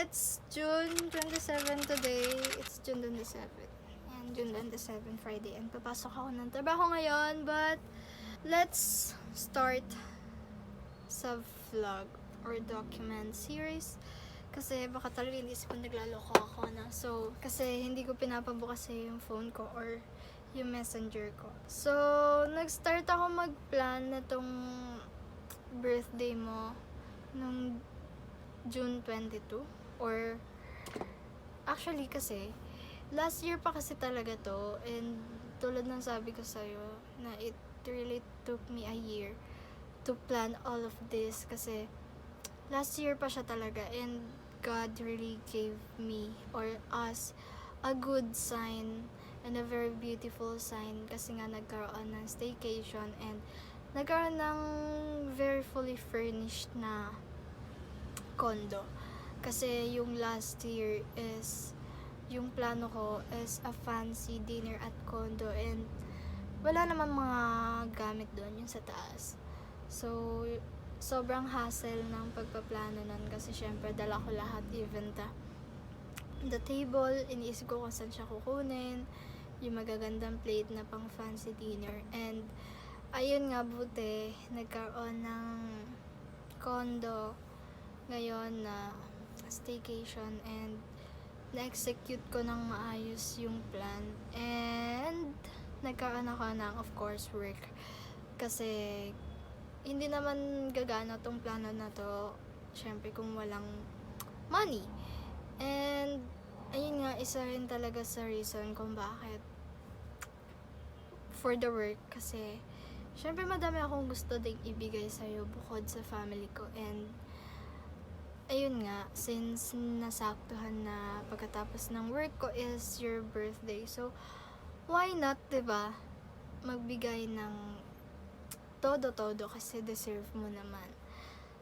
it's June 27 today. It's June 27. And June 27, Friday. And papasok ako ng trabaho ngayon. But, let's start sa vlog or document series. Kasi baka talaga hindi ko naglaloko ako na. So, kasi hindi ko pinapabukas yung phone ko or yung messenger ko. So, nag-start ako mag-plan na tong birthday mo nung June 22. Or, actually kasi, last year pa kasi talaga to. And, tulad ng sabi ko sa'yo, na it really took me a year to plan all of this. Kasi, last year pa siya talaga. And, God really gave me or us a good sign and a very beautiful sign kasi nga nagkaroon ng staycation and nagkaroon ng very fully furnished na condo. Kasi yung last year is, yung plano ko is a fancy dinner at condo and wala naman mga gamit doon yung sa taas. So, sobrang hassle ng pagpaplano nun kasi syempre dala ko lahat, even the table, iniisip ko kung saan siya kukunin, yung magagandang plate na pang fancy dinner. And ayun nga, buti nagkaroon ng condo ngayon na staycation and na-execute ko ng maayos yung plan. And nagkaroon ako ng, of course, work kasi hindi naman gagana tong plano na to syempre kung walang money. And ayun nga, isa rin talaga sa reason kung bakit for the work kasi syempre madami akong gusto ding ibigay sa'yo bukod sa family ko. And ayun nga, since nasaktuhan na pagkatapos ng work ko is your birthday, so why not, diba, magbigay ng todo kasi deserve mo naman.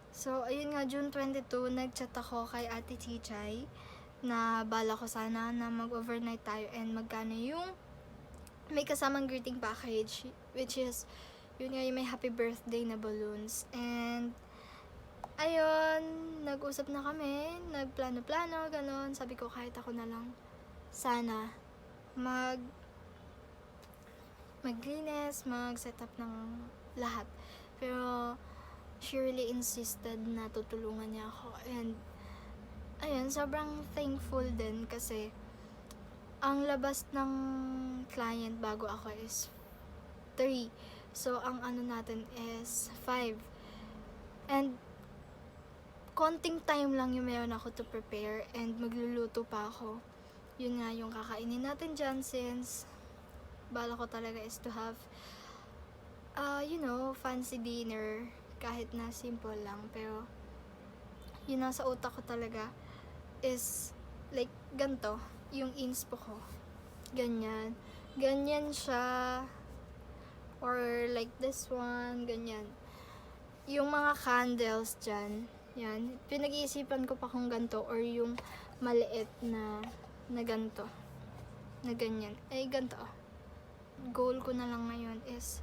So, ayun nga, June 22, nag-chat ako kay Ate Chichay na bala ko sana na mag-overnight tayo and magkano yung may kasamang greeting package, which is, yun nga, yung may happy birthday na balloons. And, ayun, nag-usap na kami, nagplano-plano, ganon. Sabi ko, kahit ako na lang, sana, maglinis, mag-set up ng lahat. Pero, she really insisted na tutulungan niya ako. And, ayun, sobrang thankful din kasi ang labas ng client bago ako is 3. So, ang ano natin is 5. And, konting time lang yung meron ako to prepare and magluluto pa ako. Yun nga yung kakainin natin dyan since bala ko talaga is to have fancy dinner kahit na simple lang, pero yun nasa utak ko talaga is like ganto yung inspo ko, ganyan siya, or like this one, ganyan yung mga candles dyan, yan, pinag-iisipan ko pa kung ganto or yung maliit na ganto, na ganyan, ganto. Goal ko na lang ngayon is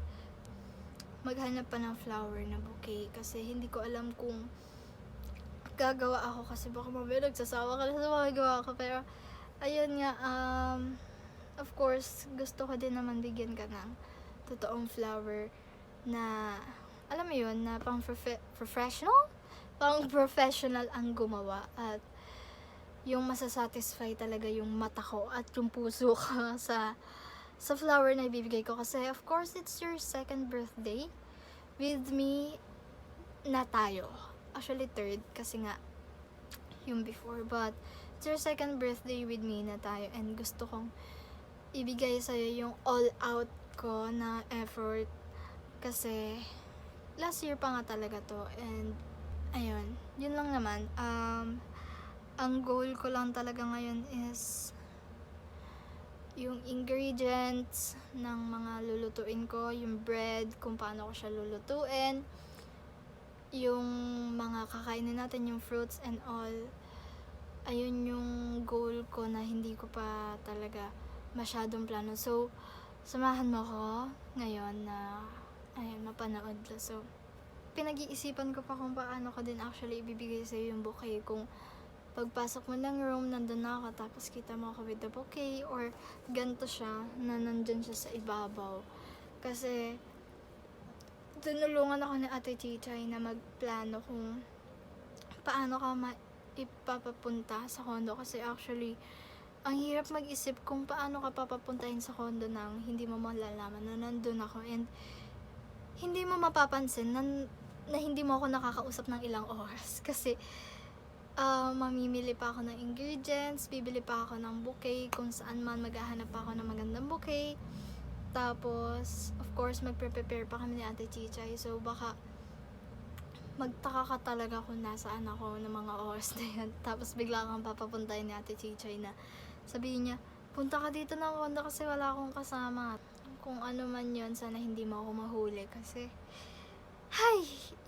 maghanap pa ng flower na bouquet kasi hindi ko alam kung gagawa ako kasi baka mamaya nagsasawa ka na sa mga gawa ko. Pero ayun nga, of course gusto ko din naman bigyan ka ng totoong flower na alam mo yun, na pang professional ang gumawa at yung masasatisfy talaga yung mata ko at yung puso ko sa flower na ibibigay ko. Kasi of course it's your second birthday with me na tayo. Actually third kasi nga yung before, but it's your second birthday with me na tayo and gusto kong ibigay sa'yo yung all out ko na effort kasi last year pa nga talaga to. And ayun, yun lang naman. Ang goal ko lang talaga ngayon is yung ingredients ng mga lulutuin ko, yung bread, kung paano ko siya lulutuin, yung mga kakainin natin, yung fruits and all. Ayun yung goal ko na hindi ko pa talaga masyadong plano. So, samahan mo ko ngayon na mapanood ko. So, pinag-iisipan ko pa kung paano ko din actually ibibigay sa'yo yung bouquet, kung pagpasok mo ng room, nandun na ako, tapos kita mo ako with the bouquet, or ganito siya, na nandun siya sa ibabaw. Kasi, tinulungan ako ni Ate Chichay na magplano kung paano ka ipapapunta sa condo. Kasi actually, ang hirap mag-isip kung paano ka papapuntahin sa condo nang hindi mo malalaman na nandun ako. And, hindi mo mapapansin na hindi mo ako nakakausap ng ilang oras. Kasi, mamimili pa ako ng ingredients, bibili pa ako ng bouquet, kung saan man maghahanap pa ako ng magandang bouquet. Tapos, of course, magpre-prepare pa kami ni Ate Chichay. So, baka magtaka ka talaga kung nasaan ako ng mga oras na yan. Tapos, bigla kang papapuntahin ni Ate Chichay na sabihin niya, punta ka dito ng condo kasi wala akong kasama. Kung ano man yon, sana hindi mo ako mahuli. Kasi,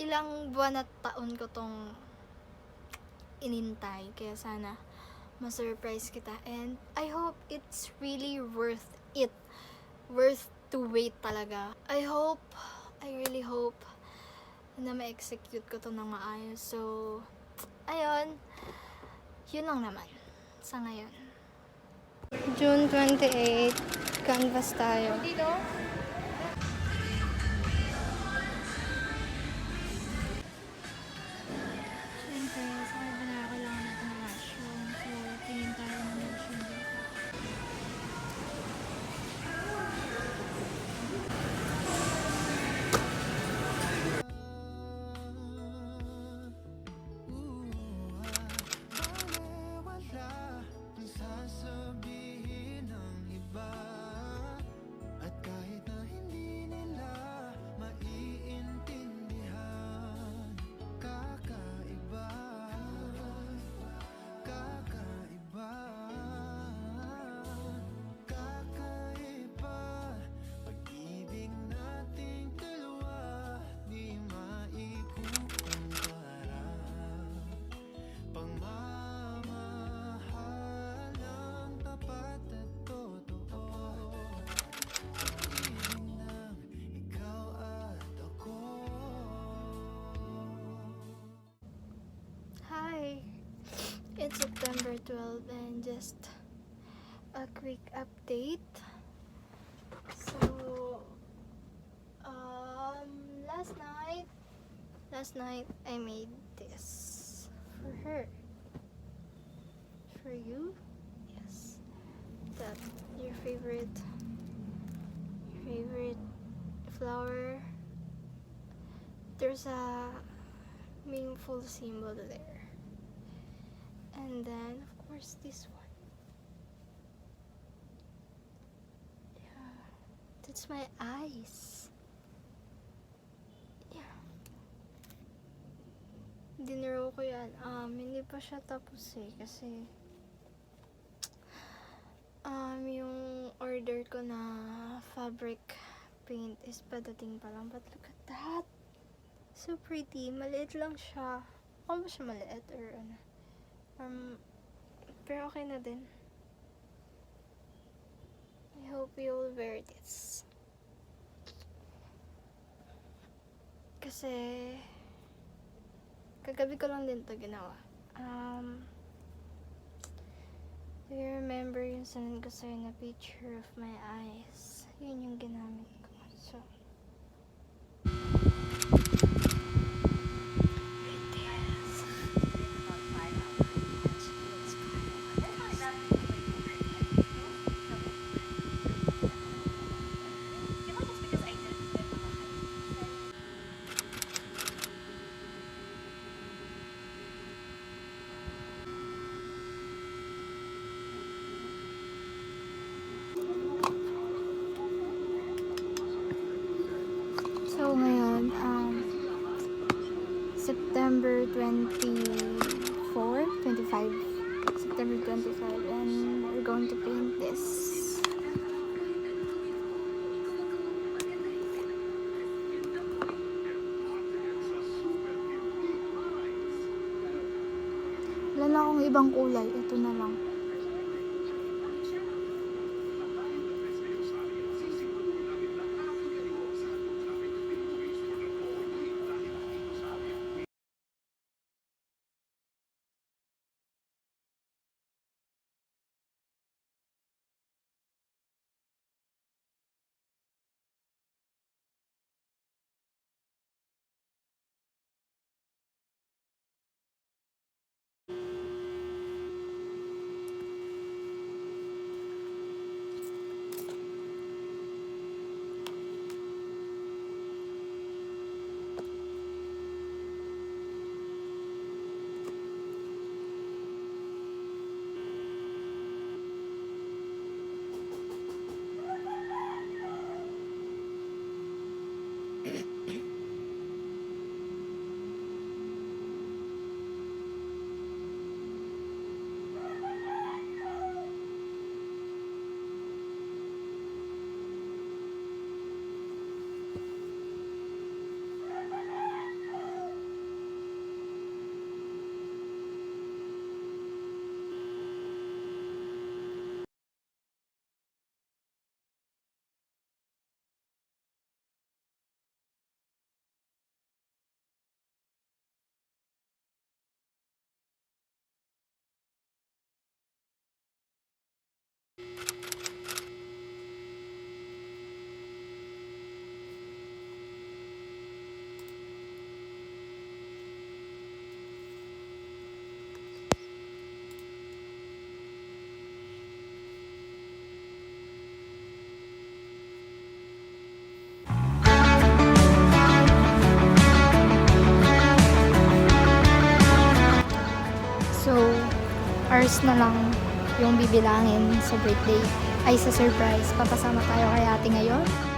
ilang buwan at taon ko tong inintay. Kaya sana ma-surprise kita. And I hope it's really worth it. Worth to wait talaga. I really hope na ma-execute ko to ng maayos. So, ayun. Yun lang naman sa ngayon. June 28, canvas tayo. Siyempre, sa kabila kailangan natin ng mushroom. So, tingin tayo ng mushroom dito. It's September 12 and just a quick update. So, last night I made this for her. For you? Yes. That your favorite flower. There's a meaningful symbol there. And then, of course, this one. Yeah, that's my eyes. Yeah. Dinero ko yan. Hindi pa siya tapos kasi yung order ko na fabric paint is padating pa lang. But look at that. So pretty. Maliit lang siya. Ba siya maliit or ano? Pero okay na din. I hope you'll wear this. Kasi kagabi ko lang din to ginawa. Do you remember yung sinend ko sa'yo na picture of my eyes? Yun yung ginamit ko. So, ngayon, September 25, and we're going to paint this. Wala na akong ibang kulay, ito na lang. cars na lang yung bibilangin sa birthday, ay sa surprise. Papasama tayo kay ate ngayon.